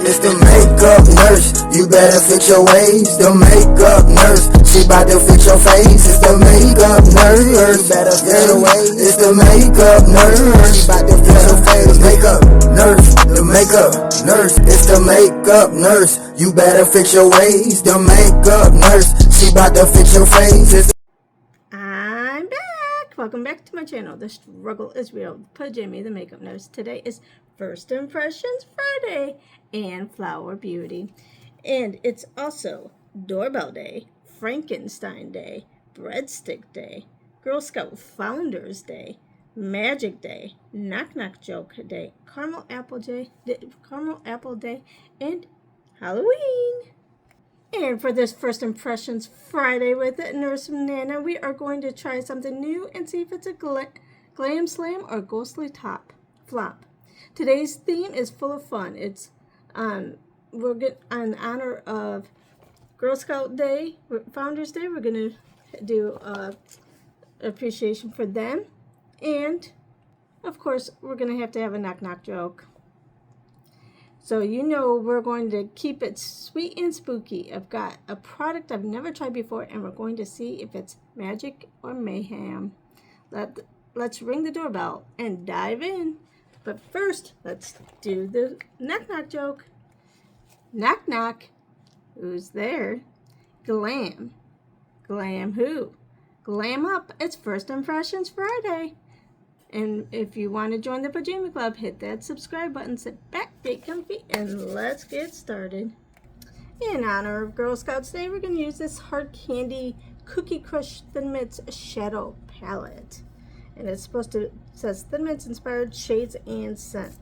It's the makeup nurse, you better fix your ways. The makeup nurse, she bout to fix your face. It's the makeup nurse, you better fix your ways. It's the makeup nurse, she bout to fix your face. Makeup nurse, the makeup nurse. It's the makeup nurse, you better fix your ways. The makeup nurse, she bout to fix your face. I'm back. Welcome back to my channel. The struggle is real. Pajami, the makeup nurse. Today is First Impressions Friday and Flower Beauty. And it's also Doorbell Day, Frankenstein Day, Breadstick Day, Girl Scout Founders Day, Magic Day, Knock Knock Joke Day, Caramel Apple Day, and Halloween. And for this First Impressions Friday with Nurse Nana, we are going to try something new and see if it's a glam slam or ghostly flop. Today's theme is full of fun. It's we're getting in honor of Girl Scout Day, Founders Day. We're going to do appreciation for them, and of course, we're going to have a knock knock joke. So you know we're going to keep it sweet and spooky. I've got a product I've never tried before, and we're going to see if it's magic or mayhem. Let's ring the doorbell and dive in. But first, let's do the knock knock joke. Knock knock. Who's there? Glam. Glam who? Glam up. It's First Impressions Friday. And if you want to join the Pajama Club, hit that subscribe button, sit back, get comfy, and let's get started. In honor of Girl Scouts Day, we're going to use this Hard Candy Cookie Crush Thin Mints Shadow Palette. And it says Thin Mints inspired shades and scent.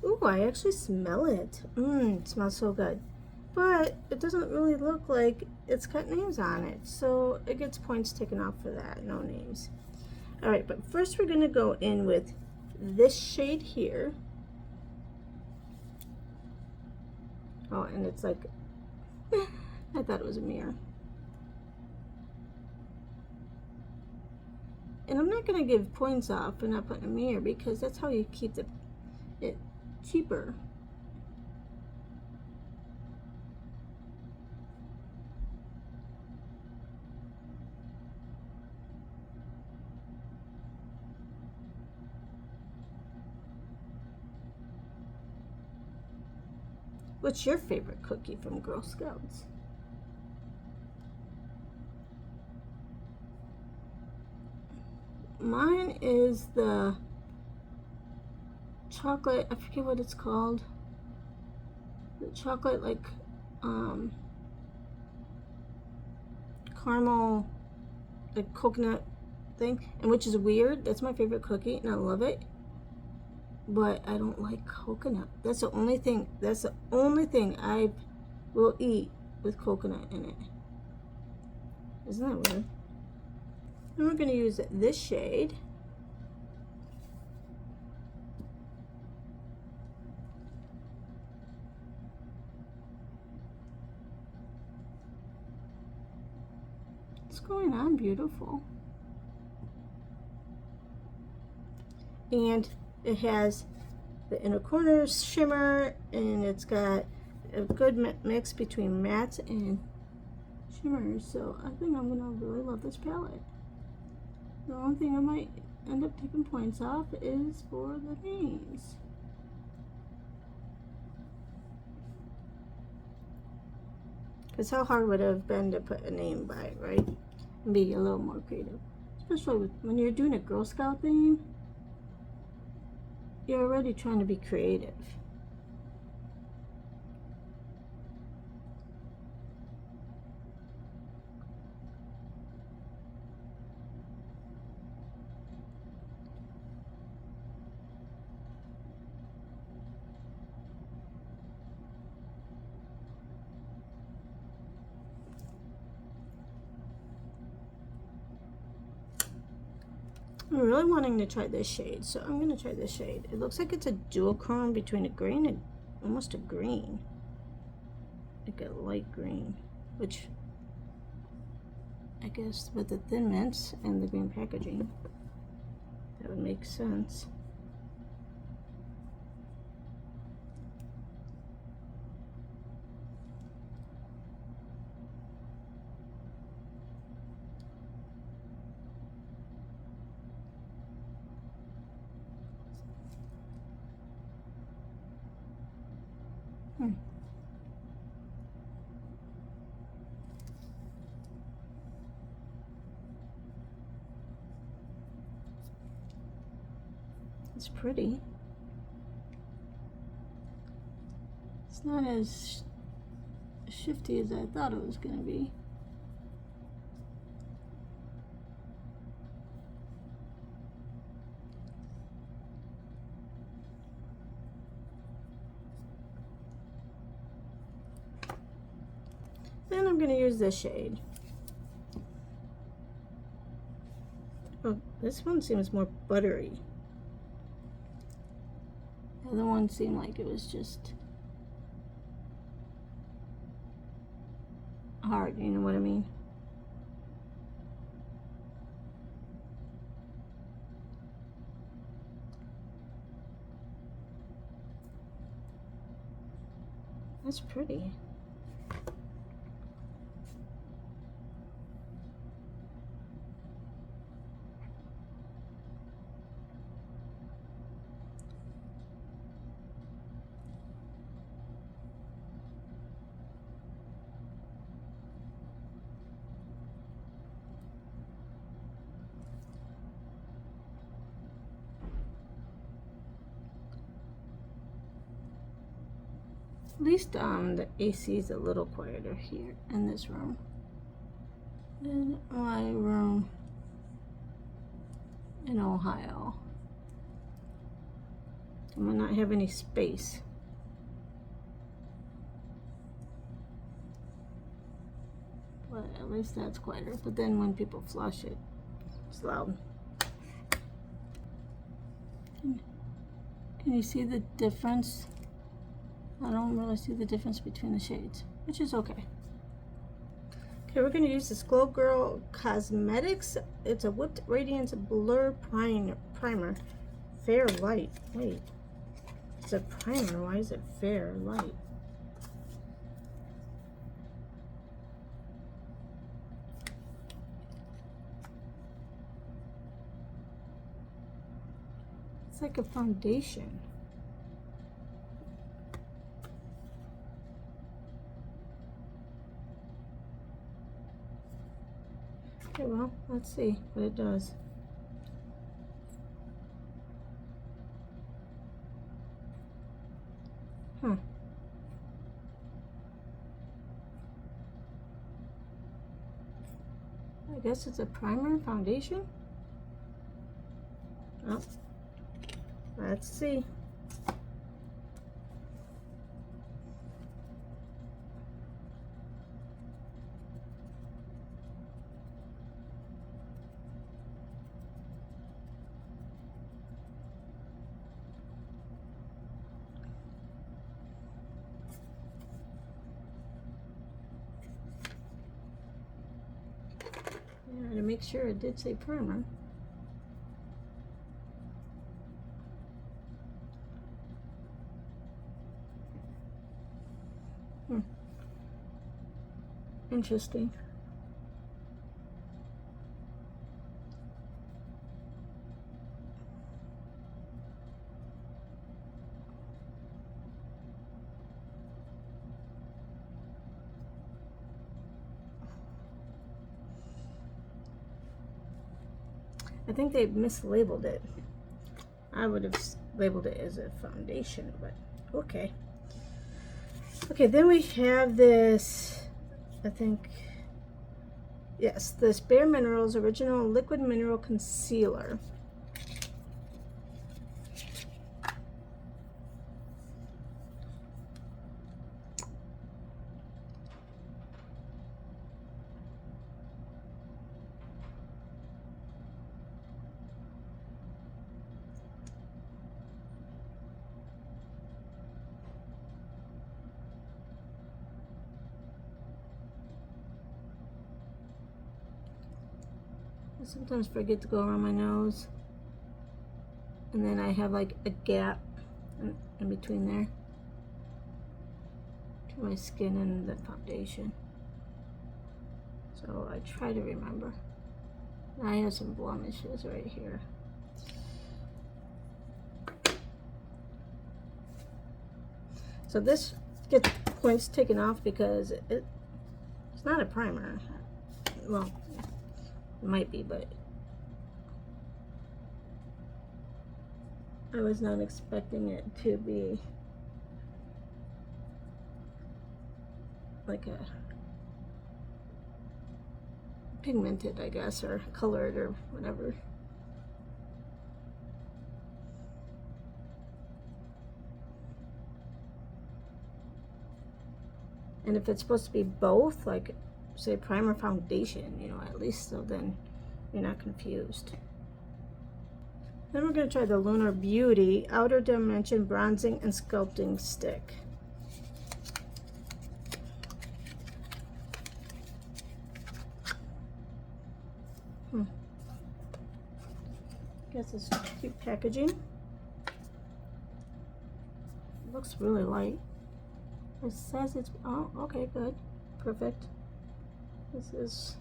Ooh, I actually smell it. It smells so good. But it doesn't really look like it's got names on it. So it gets points taken off for that. No names. Alright, but first we're going to go in with this shade here. Oh, and it's like, I thought it was a mirror. And I'm not going to give points off for not putting a mirror because that's how you keep it cheaper. What's your favorite cookie from Girl Scouts? Mine is the chocolate, I forget what it's called. The chocolate like caramel like coconut thing, and which is weird. That's my favorite cookie and I love it. But I don't like coconut. That's the only thing I will eat with coconut in it. Isn't that weird? And we're going to use this shade. What's going on? Beautiful. And it has the inner corner shimmer, and it's got a good mix between mattes and shimmers. So I think I'm gonna really love this palette. The only thing I might end up taking points off is for the names. Because how hard would it have been to put a name by it, right? And be a little more creative. Especially when you're doing a Girl Scout theme. You're already trying to be creative. I'm really wanting to try this shade, so I'm going to try this shade. It looks like it's a duochrome between a gray and almost a green. Like a light green, which I guess with the Thin Mints and the green packaging, that would make sense. Hmm. It's pretty. It's not as shifty as I thought it was going to be. Then I'm going to use this shade. Oh, this one seems more buttery. The other one seemed like it was just hard, you know what I mean? That's pretty. At least the AC is a little quieter here in this room. In my room in Ohio, I might not have any space. But at least that's quieter. But then when people flush it, it's loud. Can you see the difference? I don't really see the difference between the shades, which is okay. Okay, we're going to use this Glow Girl Cosmetics. It's a Whipped Radiance Blur Primer. Fair Light. Wait. It's a primer. Why is it Fair Light? It's like a foundation. Okay, well, let's see what it does. Huh. I guess it's a primer foundation. Oh, let's see. Yeah, to make sure it did say primer. Interesting. I think they mislabeled it. I would have labeled it as a foundation, but okay. Okay, then we have this, I think, yes, this Bare Minerals Original Liquid Mineral Concealer. I sometimes forget to go around my nose, and then I have like a gap in between there to my skin and the foundation, so I try to remember. I have some blemishes right here. So this get points taken off because it's not a primer. Well, it might be, but I was not expecting it to be like a pigmented, I guess, or colored or whatever. And if it's supposed to be both, like say primer foundation, you know, at least so then you're not confused. Then we're going to try the Lunar Beauty Outer Dimension Bronzing and Sculpting Stick. Guess it's cute packaging. It looks really light. It says it's, oh, okay, good. Perfect. This is,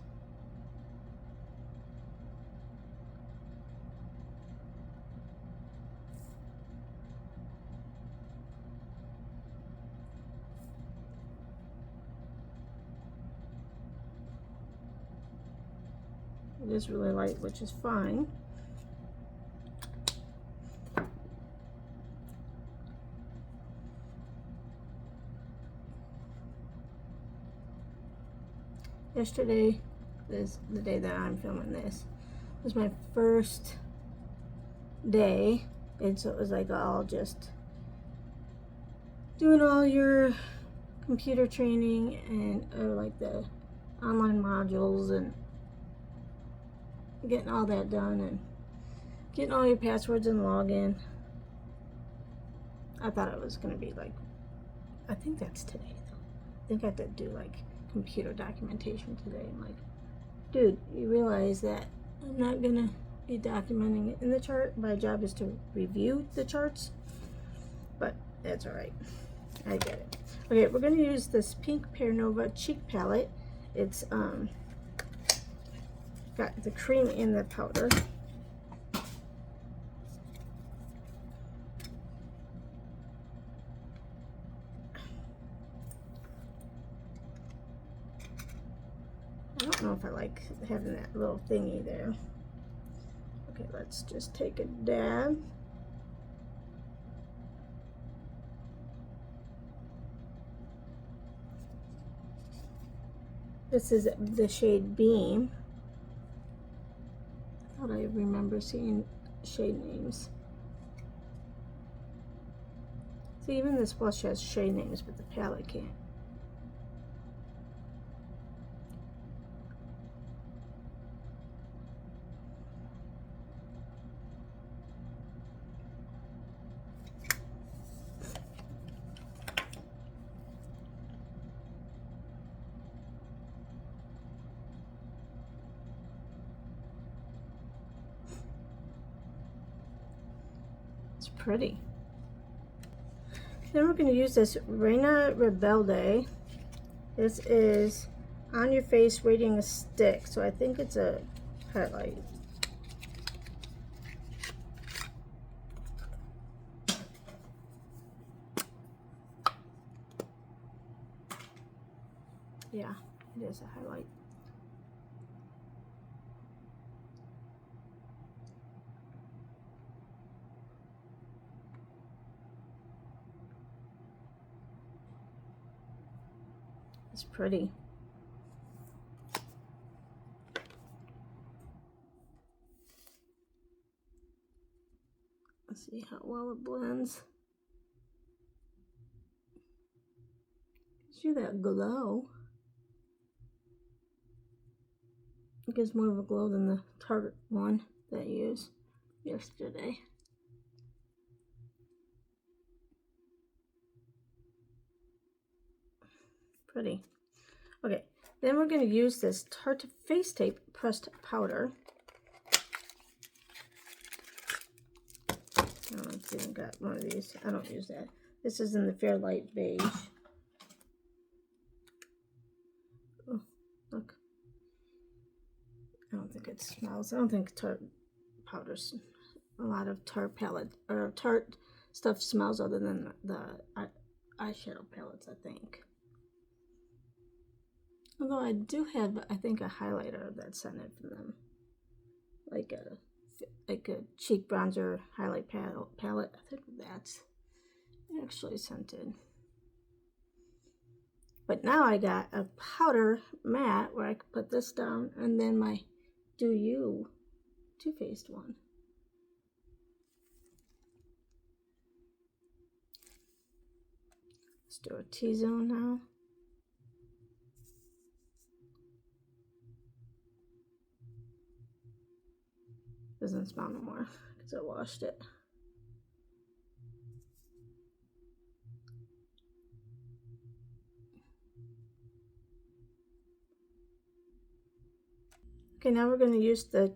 it is really light, which is fine. Yesterday is the day that I'm filming this. It was my first day, and so it was like all just doing all your computer training and like the online modules and getting all that done and getting all your passwords and login. I thought it was gonna be like, I think that's today though. I think I have to do like computer documentation today. I'm like, dude, you realize that I'm not gonna be documenting it in the chart. My job is to review the charts, but that's all right. I get it. Okay, we're gonna use this pink Pear Nova cheek palette. It's got the cream in the powder. I don't know if I like having that little thingy there. Okay, let's just take a dab. This is the shade Beam. I thought I remember seeing shade names. See, even this blush has shade names, but the palette can't. It's pretty. Then we're going to use this Reina Rebelde. This is On Your Face Radiating a Stick. So I think it's a highlight. Yeah, it is a highlight. It's pretty. Let's see how well it blends. Gives you that glow. It gives more of a glow than the Tarte one that I used yesterday. Pretty. Okay, then we're going to use this Tarte Face Tape pressed powder. Oh, let's see, I got one of these. I don't use that. This is in the Fairlight Beige. Oh, look. I don't think it smells. I don't think Tarte powders, a lot of Tarte palette or Tarte stuff smells other than the eyeshadow palettes, I think. Although I do have, I think, a highlighter that's scented from them. Like a cheek bronzer highlight palette. I think that's actually scented. But now I got a powder matte where I could put this down, and then my Do You Too Faced one. Let's do a T-zone now. Doesn't smell no more because I washed it. Okay, now we're going to use the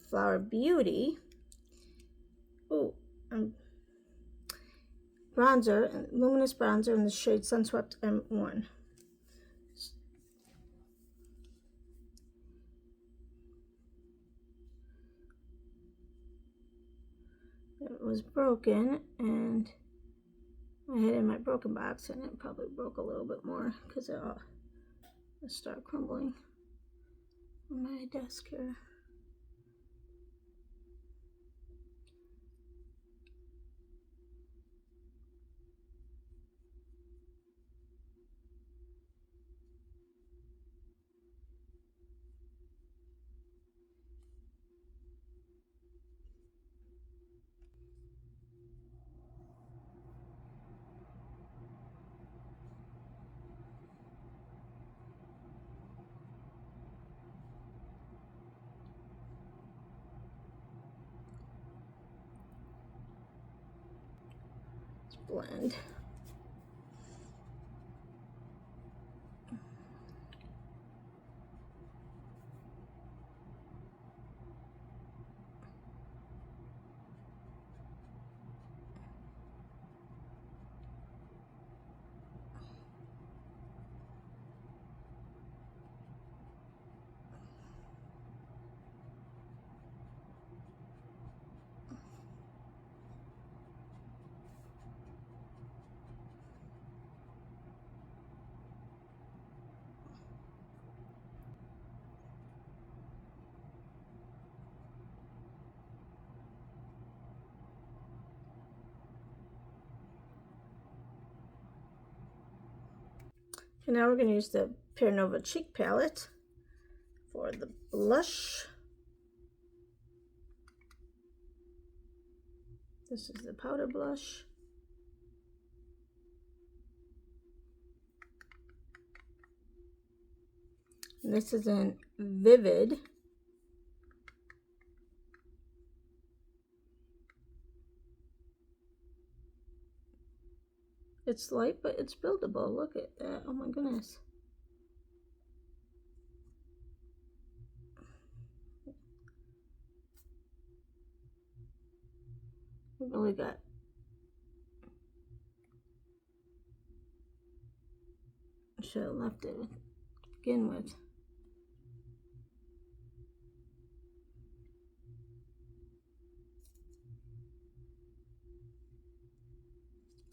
Flower Beauty bronzer, luminous bronzer in the shade Sunswept M1. It was broken, and I had it in my broken box, and it probably broke a little bit more because it started crumbling on my desk here. Blend. And now we're going to use the Pear Nova Cheek Palette for the blush. This is the powder blush. And this is in Vivid. It's light, but it's buildable. Look at that. Oh my goodness. We really got I should have left it to begin with.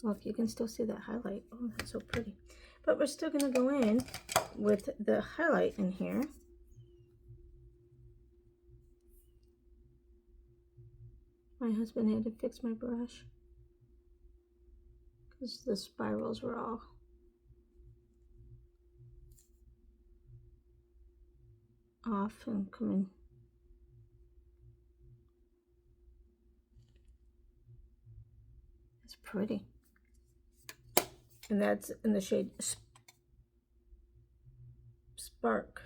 Look, you can still see that highlight. Oh, that's so pretty. But we're still going to go in with the highlight in here. My husband had to fix my brush because the spirals were all off and coming. It's pretty. And that's in the shade Spark.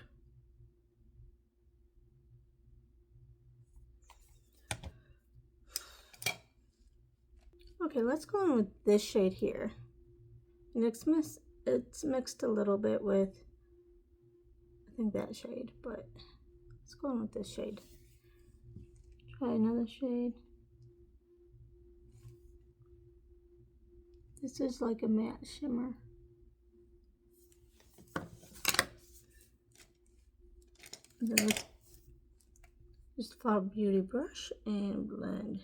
Okay, let's go in with this shade here. And it's mixed a little bit with, I think, that shade, but let's go in with this shade. Try another shade. This is like a matte shimmer. And then let's just Flower Beauty brush and blend.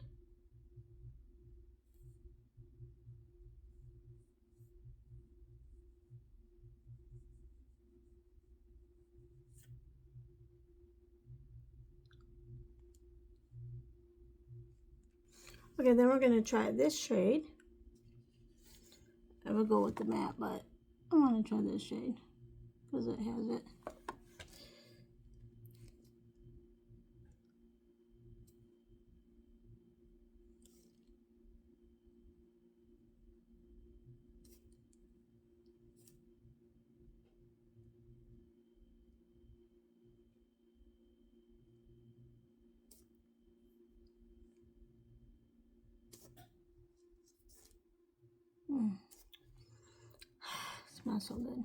Okay, then we're going to try this shade. I would go with the matte, but I want to try this shade because it has it. Smells so good.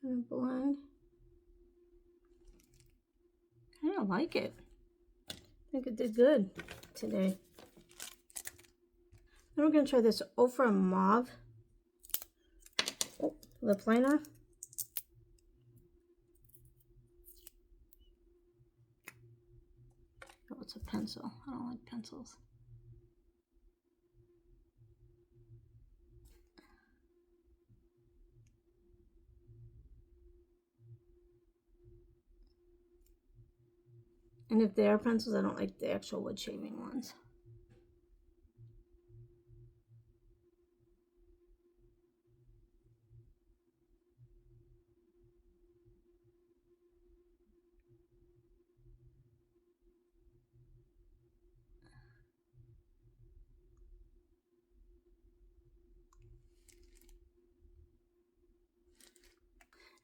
Kind of blend. Kind of like it. I think it did good today. Then we're going to try this Ofra Mauve lip liner. Oh, it's a pencil. I don't like pencils. And if they are pencils, I don't like the actual wood shaving ones.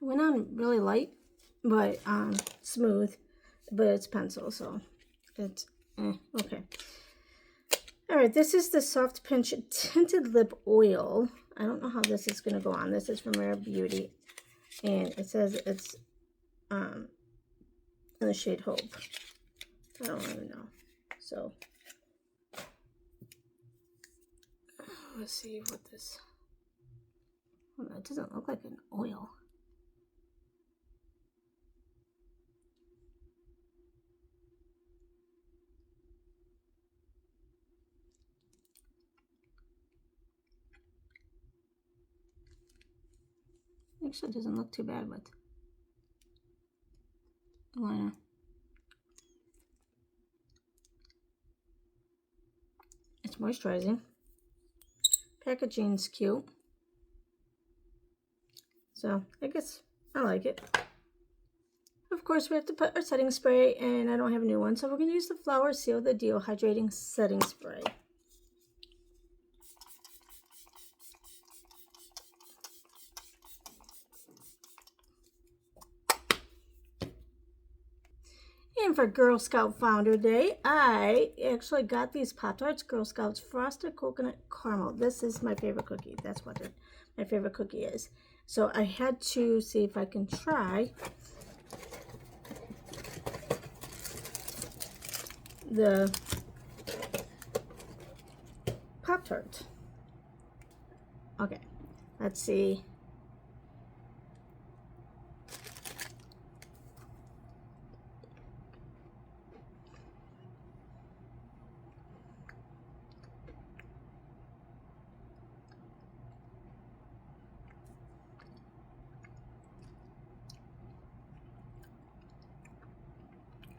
It went on really light, but smooth, but it's pencil, so it's okay. All right, this is the Soft Pinch Tinted Lip Oil. I don't know how this is going to go on. This is from Rare Beauty, and it says it's in the shade Hope. I don't even know. So let's see what this. Well, that doesn't look like an oil. Actually, it doesn't look too bad with the liner. It's moisturizing. Packaging's cute. So I guess I like it. Of course, we have to put our setting spray, and I don't have a new one, so we're going to use the Flower Seal the Deal Hydrating Setting Spray. And for Girl Scout Founder Day, I actually got these Pop-Tarts, Girl Scouts Frosted Coconut Caramel. This is my favorite cookie. That's what my favorite cookie is. So I had to see if I can try the Pop-Tart. Okay, let's see.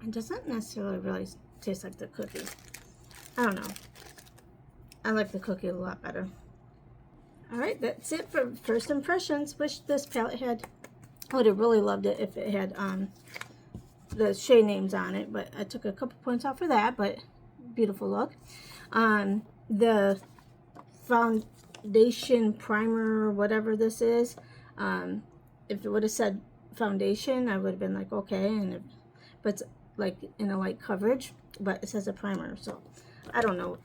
It doesn't necessarily really taste like the cookie. I don't know. I like the cookie a lot better. Alright, that's it for first impressions. Wish this palette had, I would have really loved it if it had the shade names on it, but I took a couple points off for that, but beautiful look. The foundation primer, whatever this is, if it would have said foundation, I would have been like, okay, but it's like in a light coverage, but it says a primer, so I don't know.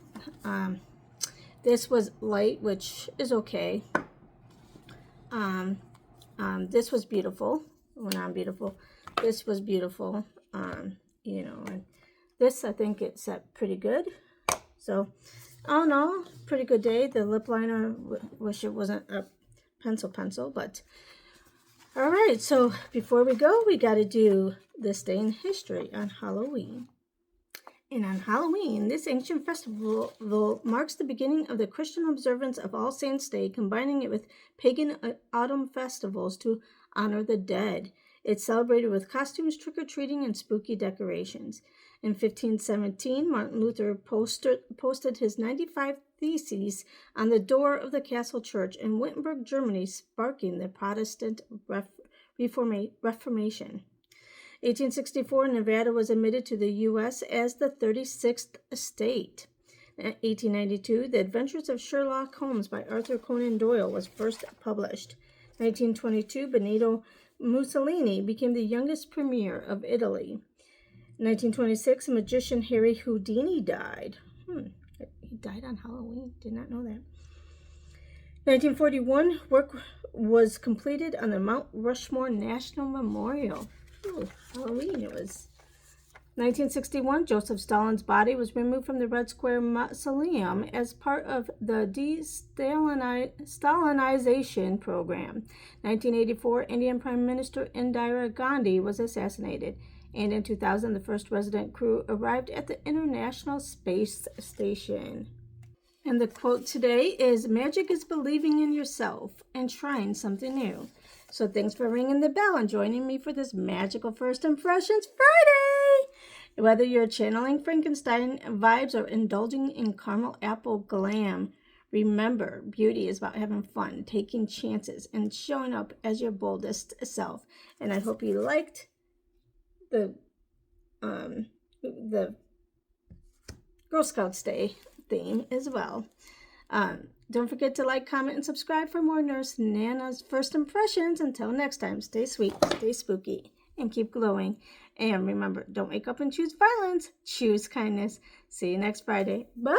This was light, which is okay. This was beautiful. Went on beautiful. This was beautiful. You know, and this I think it set pretty good. So, all in all, pretty good day. The lip liner, wish it wasn't a pencil, but All right, so before we go, we got to do this day in history on Halloween. And on Halloween, this ancient festival marks the beginning of the Christian observance of All Saints' Day, combining it with pagan autumn festivals to honor the dead. It's celebrated with costumes, trick-or-treating, and spooky decorations. In 1517, Martin Luther posted his 95 Theses on the door of the castle church in Wittenberg, Germany, sparking the Protestant Reformation. 1864, Nevada was admitted to the U.S. as the 36th state. In 1892, The Adventures of Sherlock Holmes by Arthur Conan Doyle was first published. 1922, Benito Mussolini became the youngest premier of Italy. 1926, magician Harry Houdini died. He died on Halloween. Did not know that. 1941, work was completed on the Mount Rushmore National Memorial. Halloween it was. 1961, Joseph Stalin's body was removed from the Red Square Mausoleum as part of the de-Stalinization program. 1984, Indian Prime Minister Indira Gandhi was assassinated. And in 2000, the first resident crew arrived at the International Space Station. And the quote today is, "Magic is believing in yourself and trying something new." So thanks for ringing the bell and joining me for this magical First Impressions Friday. Whether you're channeling Frankenstein vibes or indulging in caramel apple glam, remember, beauty is about having fun, taking chances, and showing up as your boldest self. And I hope you liked the Girl Scouts Day theme as well. Don't forget to like, comment, and subscribe for more Nurse Nana's First Impressions. Until next time, stay sweet, stay spooky, and keep glowing. And remember, don't wake up and choose violence. Choose kindness. See you next Friday. Bye!